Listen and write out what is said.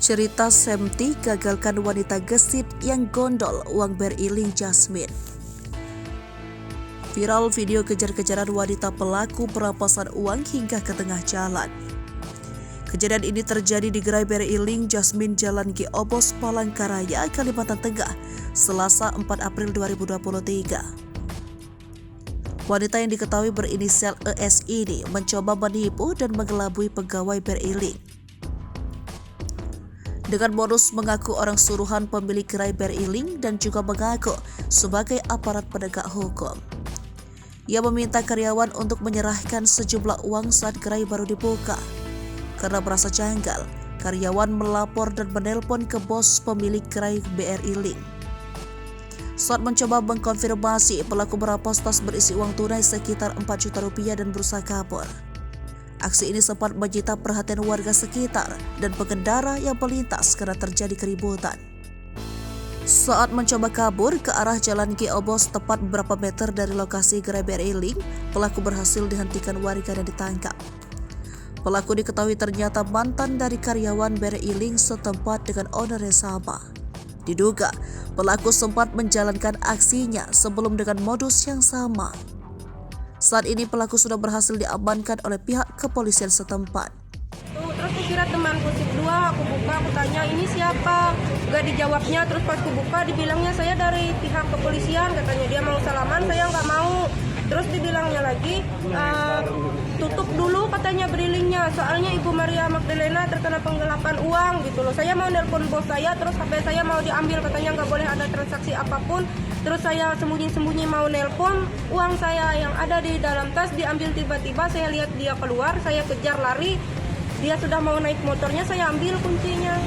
Cerita Semti gagalkan wanita gesit yang gondol uang beriling Jasmine. Viral video kejar-kejaran wanita pelaku perampasan uang hingga ke tengah jalan. Kejadian ini terjadi di gerai beriling Jasmine Jalan Ki Obos, Palangkaraya, Kalimantan Tengah, Selasa 4 April 2023. Wanita yang diketahui berinisial ES ini mencoba menipu dan mengelabui pegawai beriling. Dengan modus mengaku orang suruhan pemilik gerai beriling dan juga mengaku sebagai aparat penegak hukum. Ia meminta karyawan untuk menyerahkan sejumlah uang saat gerai baru dibuka. Karena merasa janggal, karyawan melapor dan menelpon ke bos pemilik gerai beriling. Saat mencoba mengkonfirmasi, pelaku merampas tas berisi uang tunai sekitar 4 juta rupiah dan berusaha kabur. Aksi ini sempat menyita perhatian warga sekitar dan pengendara yang melintas karena terjadi keributan. Saat mencoba kabur ke arah Jalan Ki Obos tepat beberapa meter dari lokasi gerai beriling, pelaku berhasil dihentikan warga dan ditangkap. Pelaku diketahui ternyata mantan dari karyawan beriling setempat dengan owner yang sama. Diduga, pelaku sempat menjalankan aksinya sebelum dengan modus yang sama. Saat ini pelaku sudah berhasil diamankan oleh pihak kepolisian setempat. Terus kukira temanku sip 2, aku buka, aku tanya ini siapa? Gak dijawabnya, terus pas aku buka dibilangnya saya dari pihak kepolisian, katanya dia mau salaman, saya nggak mau. Terus dibilangnya lagi, tutup dulu katanya berilingnya, soalnya Ibu Maria Magdalena terkena penggelapan uang gitu loh. Saya mau nelpon bos saya, terus HP saya mau diambil, katanya nggak boleh ada transaksi apapun. Terus saya sembunyi-sembunyi mau nelpon, uang saya yang ada di dalam tas diambil tiba-tiba, saya lihat dia keluar, saya kejar lari, dia sudah mau naik motornya, saya ambil kuncinya.